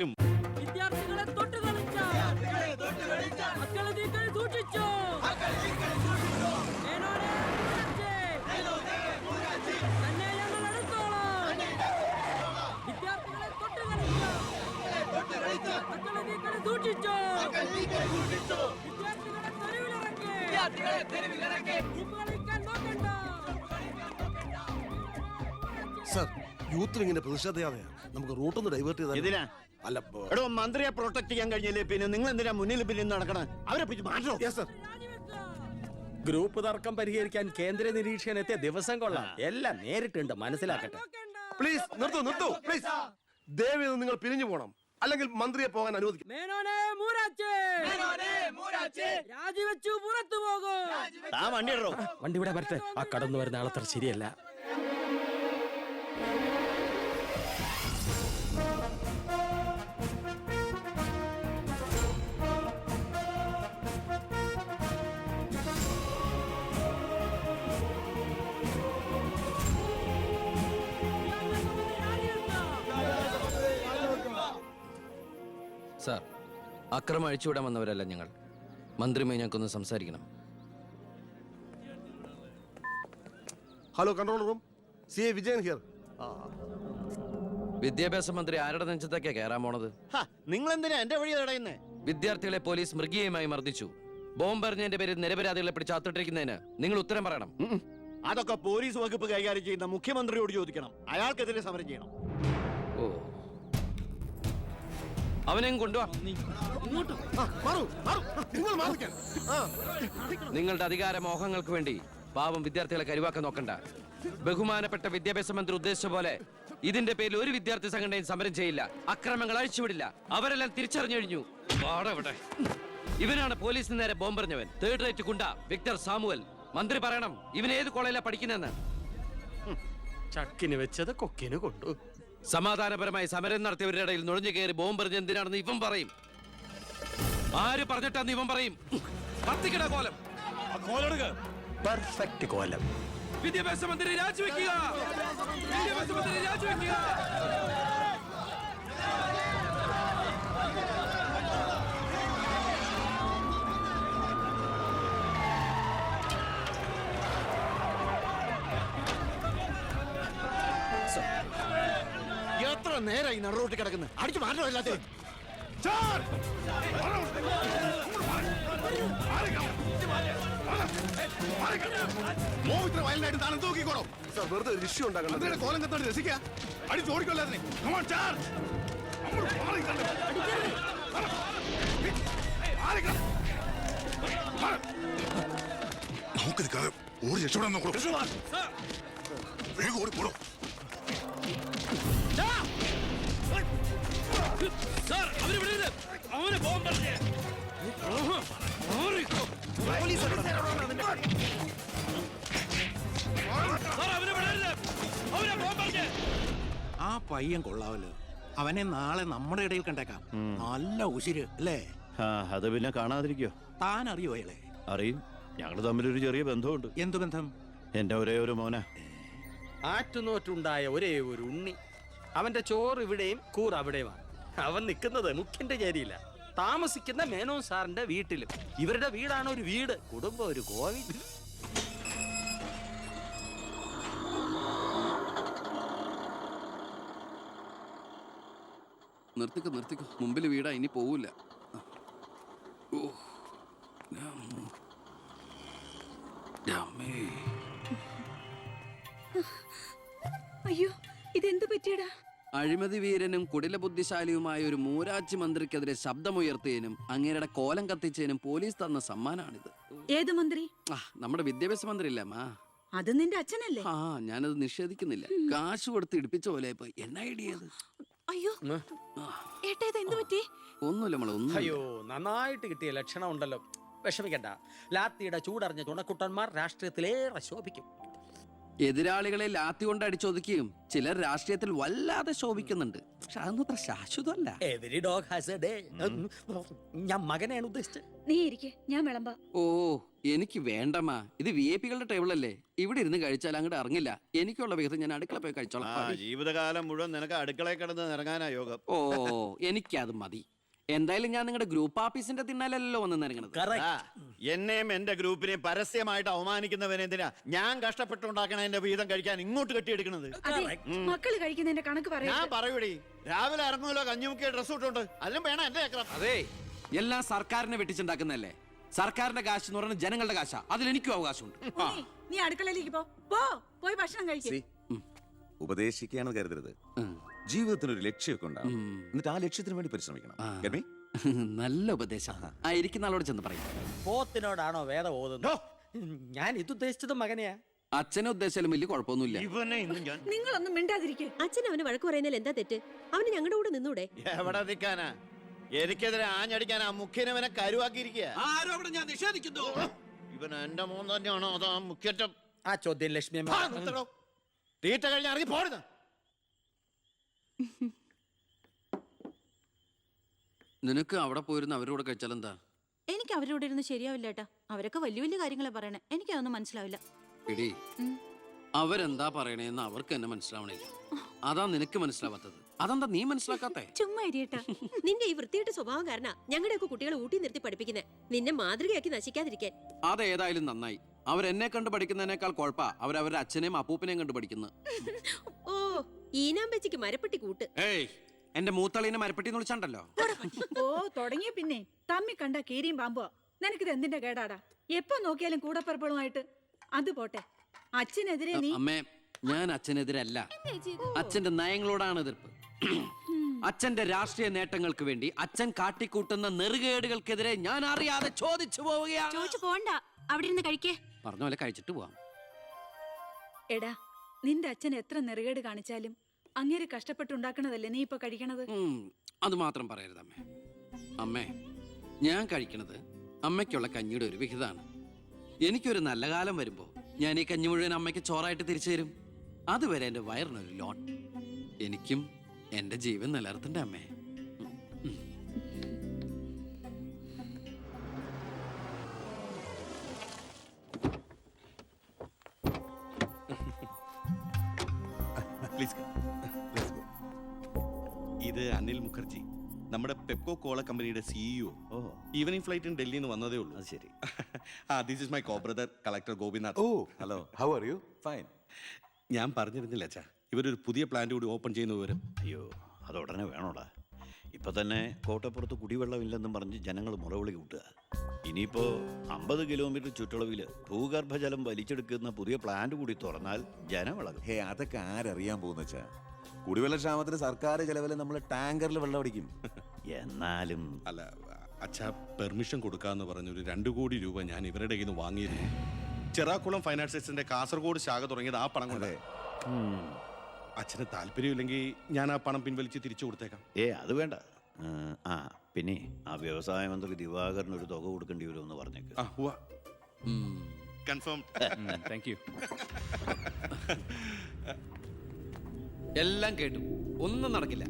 വിദ്യാർത്ഥികളെ തൊട്ടുകളിച്ച മക്കളെ നീ കൈ സൂക്ഷിച്ചോ. തന്നെ ഞങ്ങൾ എടുത്തോളാം. വിദ്യാർത്ഥികളെ തൊട്ടുകളിച്ച മക്കളെ നീ കൈ സൂക്ഷിച്ചോ. വിദ്യാർത്ഥികളെ തെരുവിലിറക്കി കളിക്കാൻ നോക്കണ്ട. സർ, യൂത്തിൽ ഇങ്ങനെ പ്രതിഷേധയാതെയാണ് നമുക്ക് റൂട്ടൊന്ന് ഡൈവേർട്ട് ചെയ്താൽ. അല്ല, എടോ, മന്ത്രിയെ പ്രൊട്ടക്ട് ചെയ്യാൻ കഴിഞ്ഞില്ലേ പിന്നെ നിങ്ങൾ എന്തിനാ മുന്നിൽ പിന്നെ നടക്കണം? അവരെ പിടിച്ച് മാറ്റോ. ഗ്രൂപ്പ് തർക്കം പരിഹരിക്കാൻ കേന്ദ്ര നിരീക്ഷകൻ എത്തിയ ദിവസം കൊള്ളാം. എല്ലാം നേരിട്ടുണ്ട്, മനസ്സിലാക്കട്ടെ. പ്ലീസ് നിർത്തൂ പ്ലീസ്. ദയവേത് നിങ്ങൾ പിരിഞ്ഞു പോകണം, അല്ലെങ്കിൽ മന്ത്രിയെ പോകാൻ അനുവദിക്കും. രാജിവെച്ചു പുറത്തു പോകും. വണ്ടി ഇവിടെ വരട്ടെ. ആ കടന്നു വരുന്ന ആളത്ര ശരിയല്ല. സാർ, അക്രമം അഴിച്ചുവിടാൻ വന്നവരല്ല ഞങ്ങൾ. മന്ത്രിയുമായി ഞങ്ങൾക്കൊന്ന് സംസാരിക്കണം. Hello, control room, C A Vijayan here. വിദ്യാഭ്യാസ മന്ത്രി ആരുടെ നെഞ്ചത്തൊക്കെയാ കയറാൻ പോണത്? നിങ്ങൾ എന്തിനാ എന്റെ വഴി തടയുന്നേ? വിദ്യാർത്ഥികളെ പോലീസ് മൃഗീയമായി മർദ്ദിച്ചു. ബോംബെറിഞ്ഞതിന്റെ പേരിൽ നിരപരാധികളെ പിടിച്ച് അത്തിട്ടിരിക്കുന്നതിന് നിങ്ങൾ ഉത്തരം പറയണം. അതൊക്കെ പോലീസ് വകുപ്പ് കൈകാര്യം ചെയ്യുന്ന മുഖ്യമന്ത്രിയോട് ചോദിക്കണം. അയാൾക്കെതിരെ സമരം ചെയ്യണം. ഓ, അവനെയും കൊണ്ടുവാ. നിങ്ങളുടെ അധികാര മോഹങ്ങൾക്ക് വേണ്ടി പാവം വിദ്യാർത്ഥികളെ കരുവാക്കാൻ നോക്കണ്ട. ബഹുമാനപ്പെട്ട വിദ്യാഭ്യാസ മന്ത്രി ഉദ്ദേശിച്ച പോലെ ഇതിന്റെ പേരിൽ ഒരു വിദ്യാർത്ഥി സംഘടനയും സമരം ചെയ്യില്ല, അക്രമങ്ങൾ അഴിച്ചുവിടില്ല. അവരെല്ലാം തിരിച്ചറിഞ്ഞു കഴിഞ്ഞു. ഇവനാണ് പോലീസിന് നേരെ ബോംബെറിഞ്ഞവൻ, 3rd റേറ്റ് ഗുണ്ട വിക്ടർ സാമുവൽ. മന്ത്രി പറയണം ഇവൻ ഏത് കോളേജിലാണ് പഠിക്കുന്നതെന്ന്. ചക്കിന് വെച്ചത് കൊക്കിന് കൊണ്ടു. സമാധാനപരമായി സമരം നടത്തിയവരുടെ ഇടയിൽ നുഴഞ്ഞു കയറി ബോംബെറിഞ്ഞ എന്തിനാണെന്ന് ഇവൻ പറയും. ആര് പറഞ്ഞിട്ടാന്ന് ഇവൻ പറയും. കത്തിക്കട കോലം. പെർഫെക്റ്റ് കോലം. വിദ്യാഭ്യാസ മന്ത്രി രാജിവെക്കുക. വിദ്യാഭ്യാസ മന്ത്രി രാജിവെക്കുക. എത്ര നേരം ഈ നടുറോട്ടിൽ കിടക്കുന്നത്? അടിച്ചു മാറ്റോ എല്ലാത്തിനും. വെറുതെ ഒരു ഇഷ്യൂ ഉണ്ടാക്കണം. കോലം കത്തോട് രസിക്കുക. അടിച്ചു ഓടിക്കൊല്ലാതിനെ. നമുക്ക് നിൽക്കാതെ ഓടി രക്ഷപ്പെടാൻ നോക്കണോ? വേഗം ഓടിപ്പോടോ. ആ പയ്യൻ കൊള്ളാവല്ലോ. അവനെ നാളെ നമ്മുടെ ഇടയിൽ കണ്ടേക്കാം. നല്ല ഉശിര് അല്ലേ? അത് പിന്നെ കാണാതിരിക്കോ? താൻ അറിയോ അയാളെ? അറിയും. ഞങ്ങൾ തമ്മിലൊരു ചെറിയ ബന്ധമുണ്ട്. എന്തു ബന്ധം? എന്റെ ഒരേ ഒരു മോന. ആറ്റുനോറ്റുണ്ടായ ഒരേ ഒരു ഉണ്ണി. അവന്റെ ചോറ് ഇവിടെയും കൂറ് അവിടെയുമാണ്. അവൻ നിൽക്കുന്നത് മുഖ്യന്റെ ചേരിയില്ല, താമസിക്കുന്ന മേനോൻ സാറിന്റെ വീട്ടിലും. ഇവരുടെ വീടാണ് ഒരു വീട്, കുടുംബം ഒരു കോവിൽ. നിർത്തിക്കോ, മുമ്പിൽ വീടാ, ഇനി പോവില്ല. അയ്യോ, ഇതെന്ത് പറ്റിയടാ? അഴിമതി വീരനും കുടില ബുദ്ധിശാലിയുമായ ഒരു മൂരാച്ചി മന്ത്രിക്കെതിരെ ശബ്ദമുയർത്തിയതിനും അങ്ങേരുടെ കോലം കത്തിച്ചതിനും പോലീസ് തന്ന സമ്മാനാണിത്. ഏത് മന്ത്രി? നമ്മുടെ വിദ്യാഭ്യാസ മന്ത്രി ഇല്ലേ മാ? അത് നിന്റെ അച്ഛനല്ലേ? ഞാനത് നിഷേധിക്കുന്നില്ല. കാശ് കൊടുത്ത് ഇടിപ്പിച്ച പോലെ പോയി. എന്നാ ഐഡിയത്? അയ്യോ ഏട്ടാ, ഇത് എന്ത് പറ്റി? ഒന്നുമില്ല മോളെ, ഒന്നും. അയ്യോ, നന്നായിട്ട് കിട്ടിയ ലക്ഷണം ഉണ്ടല്ലോ. വിഷമിക്കണ്ട. ലാത്തിയുടെ ചൂടറിഞ്ഞ തുണക്കുട്ടന്മാർ രാഷ്ട്രീയത്തിലേറെ ശോഭിക്കും. എതിരാളികളെ ലാത്തി കൊണ്ട് അടിച്ചൊതുക്കിയും ചിലർ രാഷ്ട്രീയത്തിൽ വല്ലാതെ ശോഭിക്കുന്നുണ്ട്. പക്ഷെ അതൊന്നും അത്ര ശാശ്വതമല്ല. Every dog has a day. ഞാൻ മകനെയാണ് ഉദ്ദേശിച്ചത്. നീ ഇരിക്കെ, ഞാൻ വിളമ്പാ. ഓ എനിക്ക് വേണ്ടമ്മാ, ഇത് VIP-കളുടെ ടേബിൾ അല്ലേ, ഇവിടെ ഇരുന്ന് കഴിച്ചാൽ അങ്ങോട്ട് ഇറങ്ങില്ല. എനിക്കുള്ള വിഹിതം ഞാൻ അടുക്കള പോയി കഴിച്ചോളാം. ജീവിതകാലം മുഴുവൻ നിനക്ക് അടുക്കളയിൽ കിടന്ന് ഇറങ്ങാനാ യോഗം. ഓ എനിക്കത് മതി. എന്തായാലും ഞാൻ നിങ്ങളുടെ ഗ്രൂപ്പ് ഓഫീസിന്റെ തിന്നാലല്ലോ വന്ന് നിറങ്ങണത്. എന്നെയും എന്റെ ഗ്രൂപ്പിനെയും പരസ്യമായിട്ട് അവമാനിക്കുന്നവനെന്തിനാ ഞാൻ കഷ്ടപ്പെട്ടുണ്ടാക്കണ എന്റെ വീതം കഴിക്കാൻ ഇങ്ങോട്ട് കെട്ടിയെടുക്കണത്? മക്കള് കഴിക്കുന്നതിന്റെ കണക്ക് പറയാ. ഞാൻ പറയൂടി, രാവിലെ ഇറങ്ങുമല്ലോ കഞ്ഞിമുക്കിയ ഡ്രസ് ഇട്ടുണ്ട്, അതിനും വേണം എന്റെ ചക്രം. അതെ, എല്ലാം സർക്കാരിനെ വെട്ടിച്ചുണ്ടാക്കുന്നതല്ലേ. സർക്കാരിന്റെ കാശ് എന്ന് പറയുന്നത് ജനങ്ങളുടെ കാശാ, അതിൽ എനിക്കും അവകാശമുണ്ട്. നീ അടുക്കളയിലേക്ക് പോയി ഭക്ഷണം കഴിക്കും. ഉപദേശിക്കുകയാണെന്ന് കരുതരുത്. ജീവിതത്തിന് ഒരു ലക്ഷ്യമൊക്കെ ഉണ്ടാവും. എന്നിട്ട് ആ ലക്ഷ്യത്തിന് വേണ്ടി പരിശ്രമിക്കണം. Get me? നല്ല ഉപദേശം. ഇരിക്കുന്ന ആളോട് ചെന്ന് പറയും. പോത്തിനോടാണോ വേദം ഓതുന്നത്? ഞാൻ ഇത് ഉദ്ദേശിച്ചത് മകനെയാ. അച്ഛനെ ഉദ്ദേശിച്ചാലും വലിയ കുഴപ്പമൊന്നുമില്ല. ഇവനെ ഇന്ന് ഞാൻ നിങ്ങളൊന്നും മിണ്ടാതിരിക്കെ. അച്ഛൻ അവന് വഴക്ക് പറയുന്നതിൽ എന്താ തെറ്റ്? അവന് ഞങ്ങളുടെ കൂടെ നിന്നൂടെ? എവിടെ നിൽക്കാനാ? എനിക്കെതിരെ ആഞ്ഞടിക്കാനാ മുഖ്യനവനെ കരുവാക്കിയിരിക്കുക. ആരും അവിടെ ഞാൻ നിഷേധിക്കുന്നു. ഇവൻ എന്റെ മോൻ തന്നെയാണോ അതാ മുഖ്യറ്റം? ആ ചോദ്യം ലക്ഷ്മി തീറ്റ കഴിഞ്ഞ് ഇറങ്ങി പോടുന്ന. നിനക്ക് അവിടെ പോയിരുന്ന അവരോട് കഴിച്ചാൽ എന്താ? എനിക്ക് അവരോട് ഇരുന്ന് ശരിയാവില്ല ഏട്ടാ. അവരൊക്കെ വലിയ വലിയ കാര്യങ്ങളെ പറയണേ, എനിക്കതൊന്നും മനസ്സിലാവില്ല. എടി, അവരെന്താ പറയണേന്ന് അവർക്ക് എന്നെ മനസ്സിലാവണില്ല. അതാ നിനക്ക് മനസ്സിലാവാത്തത്. അതെന്താ നീ മനസ്സിലാക്കാത്തേ? ചുമ്മാ ഇരിയേട്ടാ. നിന്റെ ഈ വൃത്തിയുടെ സ്വഭാവം കാരണം ഞങ്ങളുടെയൊക്കെ കുട്ടികളെ ഊട്ടി നിർത്തി പഠിപ്പിക്കുന്നത്, നിന്നെ മാതൃകയാക്കി നശിക്കാതിരിക്കാൻ. അതേതായാലും നന്നായി. അവരെന്നെ കണ്ട് പഠിക്കുന്നതിനേക്കാൾ കുഴപ്പാ അവരവരുടെ അച്ഛനെയും അപ്പൂപ്പനെയും കണ്ട് പഠിക്കുന്നത്. ഓ, ഈനാമ്പച്ചിക്ക് മരപ്പെട്ടി കൂട്ട്. ഏയ്, എന്റെ മൂത്തളീനെ മരപ്പെട്ടി വിളിച്ചാണ്ടല്ലോ. ഓ, തുടങ്ങിയ പിന്നെ തമ്മി കണ്ട കീരിയും പാമ്പോ. നിനക്കിത് എന്തിന്റെ കേടാടാ? എപ്പോ നോക്കിയാലും കൂടപ്പറപ്പുകളുമായിട്ട്. അത് പോട്ടെ, അച്ഛനെതിരെ നീ. അമ്മേ, ഞാൻ അച്ഛനെതിരല്ല. അച്ഛന്റെ നയങ്ങളോടാണ് എതിർപ്പ്. അച്ഛന്റെ രാഷ്ട്രീയ നേട്ടങ്ങൾക്ക് വേണ്ടി അച്ഛൻ കാട്ടിക്കൂട്ടുന്ന നെറുകേടുകൾക്കെതിരെ ഞാൻ അറിയാതെ ചോദിച്ചു പോവുകയാണ്. ചോദിച്ചു പോണ്ട, അവിടെ ഇരുന്ന് കഴിക്കേ. പറഞ്ഞ പോലെ കഴിച്ചിട്ട് പോവാം. എടാ, നിന്റെ അച്ഛൻ എത്ര നെറുകേട് കാണിച്ചാലും അങ്ങേര് കഷ്ടപ്പെട്ടുണ്ടാക്കണതല്ലേ നീ ഇപ്പൊ കഴിക്കണത്? അത് മാത്രം പറയരുത് അമ്മേ. അമ്മേ, ഞാൻ കഴിക്കണത് അമ്മയ്ക്കുള്ള കഞ്ഞിയുടെ ഒരു വിഹിതമാണ്. എനിക്കൊരു നല്ല കാലം വരുമ്പോ ഞാൻ ഈ കഞ്ഞി മുഴുവൻ അമ്മയ്ക്ക് ചോറായിട്ട് തിരിച്ചു തരും. അതുവരെ എന്റെ വയറിനൊരു ലോൺ. എനിക്കും എന്റെ ജീവൻ നിലനിർത്തണ്ടേ അമ്മേ? ഇത് അനിൽ മുഖർജി, നമ്മുടെ പെപ്കോ കോള കമ്പനിയുടെ CEO. ഈവനിങ് ഫ്ലൈറ്റിന് ഡൽഹിയിൽ നിന്ന് വന്നതേ ഉള്ളൂ. അത് ശരി. This is my co brother collector Gopinath. Hello, how are you? Fine. ഞാൻ പറഞ്ഞിരുന്നില്ല അച്ഛാ, ഇവരൊരു പുതിയ പ്ലാന്റ് കൂടി ഓപ്പൺ ചെയ്യുന്ന വിവരം. അയ്യോ, അത് ഉടനെ വേണോടാ. ഇപ്പൊ തന്നെ കോട്ടപ്പുറത്ത് കുടിവെള്ളമില്ലെന്നും പറഞ്ഞ് ജനങ്ങൾ മുറവിളി കൂട്ടുക. ഇനിയിപ്പോ 50 കിലോമീറ്റർ ചുറ്റളവിൽ ഭൂഗർഭജലം വലിച്ചെടുക്കുന്ന പുതിയ പ്ലാന്റ് കൂടി തുറന്നാൽ ജനവിളകും. ഹേ, അതൊക്കെ ആരറിയാൻ പോകുന്ന വെച്ചാ? കുടിവെള്ള ക്ഷാമത്തിന് സർക്കാർ ചെലവില് നമ്മൾ ടാങ്കറിൽ വെള്ളം അടിക്കും. എന്നാലും അല്ല അച്ഛാ, പെർമിഷൻ കൊടുക്കാന്ന് പറഞ്ഞൊരു 2 കോടി രൂപ ഞാൻ ഇവരുടെ കയ്യിൽ നിന്ന് വാങ്ങിയിരുന്നു. ചെറാക്കുളം ഫൈനാൻസേഴ്സിന്റെ കാസർഗോഡ് ശാഖ തുടങ്ങിയത് ആ പണം കൊണ്ട്. അച്ഛന് താല്പര്യമില്ലെങ്കിൽ ഞാൻ ആ പണം പിൻവലിച്ച് തിരിച്ചു കൊടുത്തേക്കാം. അത് വേണ്ട. പിന്നെ ആ വ്യവസായ മന്ത്രി ദിവാകരന് ഒരു തുക കൊടുക്കേണ്ടി വരുമെന്ന് പറഞ്ഞേക്ക്. കൺഫേം. Thank you. എല്ലാം കേട്ടു, ഒന്നും നടക്കില്ല.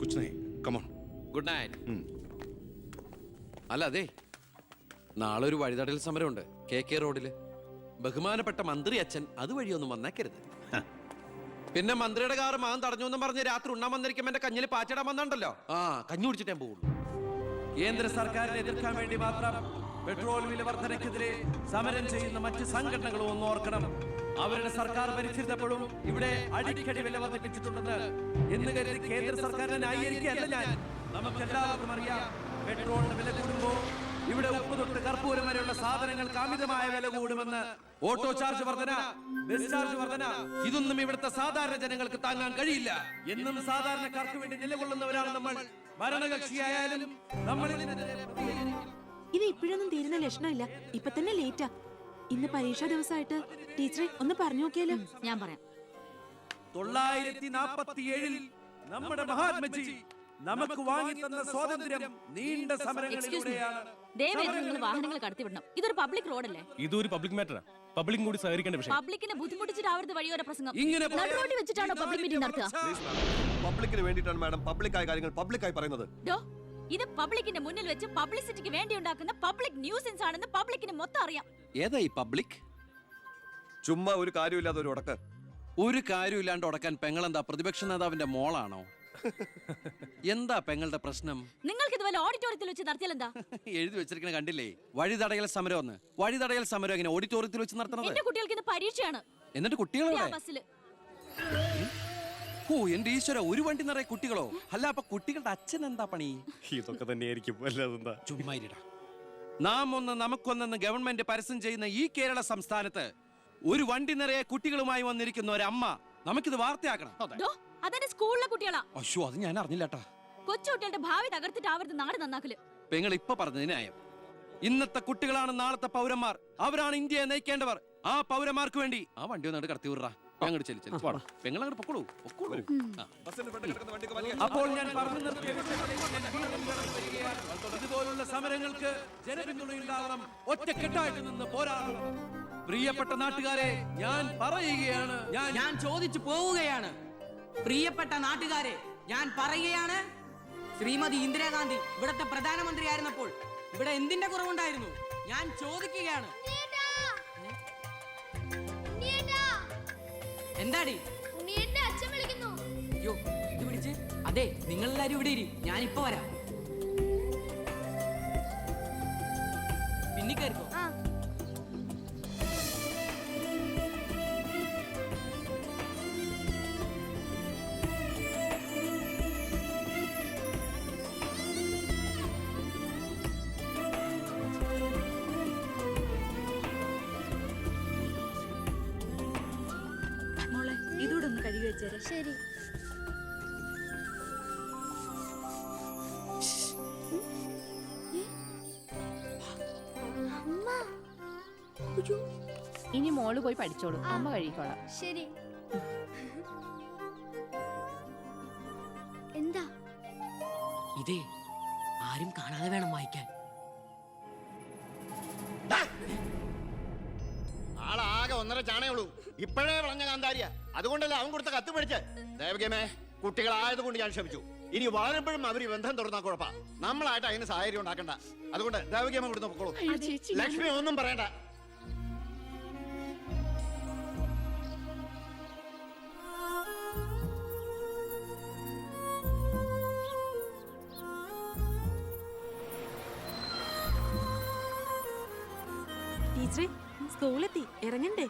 കുച്ച് നഹീ, കം ഓൺ. Good night. അല്ല അതെ, നാളെ ഒരു വഴിതടൽ സമരമുണ്ട് KK റോഡില്. ബഹുമാനപ്പെട്ട മന്ത്രി അച്ഛൻ അതുവഴിയൊന്നും വന്നേക്കരുത്. പിന്നെ മന്ത്രിയുടെ കാറ് മാൻ തടഞ്ഞു എന്നും പറഞ്ഞ് രാത്രി ഉണ്ണാൻ വന്നിരിക്കുമ്പോ എന്റെ കഞ്ഞിൽ പാച്ചിടാൻ വന്നിട്ടുണ്ടല്ലോ. കഞ്ഞി കുടിച്ചിട്ടേ പോകുള്ളൂ. കേന്ദ്ര സർക്കാരിനെ എതിർക്കാൻ വേണ്ടി മാത്രം പെട്രോൾ വില വർധനയ്ക്കെതിരെ സമരം ചെയ്യുന്ന മറ്റ് സംഘടനകളും ഒന്ന് ഓർക്കണം. അവരുടെ സർക്കാർ ഭരിച്ചിരുന്നപ്പോഴും ഇവിടെ അടിക്കടി വില വർദ്ധിപ്പിച്ചിട്ടുണ്ടെന്ന് എന്ന് കരുതി കേന്ദ്ര സർക്കാരിനെ ന്യായീകരിക്കുകയല്ല ഞാൻ. നമുക്കെല്ലാവർക്കും അറിയാം, പെട്രോളിന് വില കൂടുമ്പോൾ ഇവിടെ ഉപ്പ് തൊട്ട് കർപ്പൂരം വരെയുള്ള സാധനങ്ങൾക്ക് അമിതമായ വില കൂടുമെന്ന്. ഓട്ടോ ചാർജ് വർധന, ബസ് ചാർജ് വർധന, ഇതൊന്നും ഇവിടുത്തെ സാധാരണ ജനങ്ങൾക്ക് താങ്ങാൻ കഴിയില്ല. എന്നും സാധാരണക്കാർക്ക് വേണ്ടി നിലകൊള്ളുന്നവരാണ് നമ്മൾ. ഭരണകക്ഷിയായാലും നമ്മൾ ഇത് ഇപ്പോഴൊന്നും തീരുന്ന ലക്ഷണമില്ല. ഇപ്പൊ തന്നെ ലേറ്റാ. ഇന്ന് പരീക്ഷാ ദിവസമായിട്ട് ടീച്ചറെ ഒന്ന് പറഞ്ഞു നോക്കിയാലോ? ഞാൻ പറയാം. 947 നമ്മുടെ മഹാത്മജി നമുക്ക് വാങ്ങി തന്ന സ്വാതന്ത്ര്യം നീണ്ട സമരങ്ങളിലൂടെയാണ്. വാഹനങ്ങൾ കടത്തിവിടണം. ഇതൊരു പബ്ലിക് റോഡല്ലേ? ഇതൊരു പബ്ലിക് മാറ്ററാ. പബ്ലിക്കും കൂടി സഹകരിക്കേണ്ട വിഷയം. പബ്ലിക്കിനെ ബുദ്ധിമുട്ടിച്ചിട്ടാവരുത് വഴിയോര പ്രസംഗം. ഇങ്ങനെ നടുറോട്ടിൽ വെച്ചിട്ടാണോ പബ്ലിക് മീറ്റിംഗ് നടത്തുക? പബ്ലിക്കിന് വേണ്ടിയിട്ടാണ് മാഡം പബ്ലിക്കായ കാര്യങ്ങൾ പബ്ലിക്കായി പറയുന്നത്. ഡോ, ഇത് പബ്ലിക്കിന്റെ മുന്നിൽ വെച്ച് പബ്ലിസിറ്റിക്ക് വേണ്ടി ഉണ്ടാക്കുന്ന പബ്ലിക് ന്യൂസൻസ് ആണെന്ന് പബ്ലിക്കിന് മൊത്തം അറിയാം. ഏതാ ഈ പബ്ലിക്? ചുമ്മാ ഒരു കാര്യമില്ലാതെ ഒരു ഉടക്ക്. ഒരു കാര്യമില്ലാണ്ട് ഉടക്കാൻ പെങ്ങളെന്താ പ്രതിപക്ഷ നേതാവിന്റെ മോളാണോ? എന്താ പെങ്ങളുടെ പ്രശ്നം? നിങ്ങൾക്ക് ഇതുപോലെ ഓഡിറ്റോറിയത്തിൽ വെച്ച് നടത്തിയാൽ എന്താ? എഴുതി വെച്ചിരിക്കണ കണ്ടില്ലേ? വഴിതടയൽ സമരം ഒന്ന്. വഴിതടയൽ സമരം എങ്ങനെ ഓഡിറ്റോറിയത്തിൽ വെച്ച് നടത്തണത്? എന്റെ കുട്ടികൾക്ക് ഇത് പരീക്ഷയാണ്. എന്നിട്ട് കുട്ടികളെ ബസ്സില് ഓ എന്റെ ഈശ്വര, ഒരു വണ്ടി നിറയെ കുട്ടികളോ? അല്ല അപ്പൊ കുട്ടികളുടെ അച്ഛൻ എന്താ പണി? ഇതൊക്കെ തന്നെയായിരിക്കും. അല്ലാതെന്താ? ചുമ്മാരിടാ. നാം ഒന്ന് നമുക്കൊന്നെന്ന് ഗവൺമെന്റ് പരസ്യം ചെയ്യുന്ന ഈ കേരള സംസ്ഥാനത്ത് ഒരു വണ്ടി നിറയെ കുട്ടികളുമായി വന്നിരിക്കുന്ന ഒരമ്മ നമുക്കിത് വാർത്തയാക്കണം. ഡോ, അതെന്റെ സ്കൂളിലെ കുട്ടികളാ. അശ്വ, അത് ഞാൻ അറിഞ്ഞില്ലാട്ടാ. കൊച്ചുകുട്ടികളുടെ ഭാവി തകർത്തിട്ടാവരുത് നാട് നന്നാക്കല്. പെങ്ങൾ ഇപ്പൊ പറഞ്ഞത് ന്യായം. ഇന്നത്തെ കുട്ടികളാണ് നാളത്തെ പൗരന്മാർ. അവരാണ് ഇന്ത്യയെ നയിക്കേണ്ടവർ. ആ പൗരന്മാർക്ക് വേണ്ടി ആ വണ്ടി ഒന്നായിട്ട് കടത്തി വിടറാ. അങ്ങോട്ട് ചെല്ലു ചെല്ലു. പെങ്ങൾ അങ്ങോട്ട് പൊക്കോളൂ പൊക്കോളൂ. അപ്പോൾ ഞാൻ പറഞ്ഞു നിർത്തിയ ഇതുപോലുള്ള സമരങ്ങൾക്ക് ജനപിന്തുണയുണ്ടാകണം. ഒറ്റക്കെട്ടായിട്ട് നിന്ന് പോരാടണം. പ്രിയപ്പെട്ട നാട്ടുകാരെ, ഞാൻ പറയുകയാണ്, ഞാൻ ചോദിച്ചു പോവുകയാണ്. പ്രിയപ്പെട്ട നാട്ടുകാരെ, ഞാൻ പറയുകയാണ്, ശ്രീമതി ഇന്ദിരാഗാന്ധി ഇവിടത്തെ പ്രധാനമന്ത്രിയായിരുന്നപ്പോൾ ഇവിടെ എന്തിന്റെ കുറവുണ്ടായിരുന്നു? ഞാൻ ചോദിക്കുകയാണ്. എന്താടി? അയ്യോ, ഇത് പിടിച്ച്. അതെ, നിങ്ങളെല്ലാരും ഇവിടെ ഇരി, ഞാനിപ്പോ വരാം. പിന്നെ കയറിക്കോ. മോളെ ഇതൂടെ ഒന്ന് കഴുകി വെച്ചേരെ. ശരി. ഇനി മോള് പോയി പഠിച്ചോളൂ, അമ്മ കഴിക്കോളാം. ശരി. എന്താ? ഇതേ ആരും കാണാതെ വേണം വായിക്കാൻ. ആളാകെ 1.5 ചാണയുള്ളൂ. ഇപ്പോഴേ വളഞ്ഞ കാന്താരിയ. അതുകൊണ്ടല്ലേ അവൻ കൊടുത്ത കത്ത് മേടിച്ച്. ദേവകമേ, കുട്ടികളായതുകൊണ്ട് ഞാൻ ക്ഷമിച്ചു. ഇനി വളരുമ്പോഴും അവര് ബന്ധം തുറന്നാ കുഴപ്പാ. നമ്മളായിട്ട് അതിന് സാഹചര്യം ഉണ്ടാക്കണ്ട. അതുകൊണ്ട് ദേവകമ്മ കൊടുത്ത് പൊക്കോളൂ. ലക്ഷ്മി ഒന്നും പറയണ്ട. ടീച്ചറെ, സ്കൂളെത്തി, ഇറങ്ങണ്ടേ?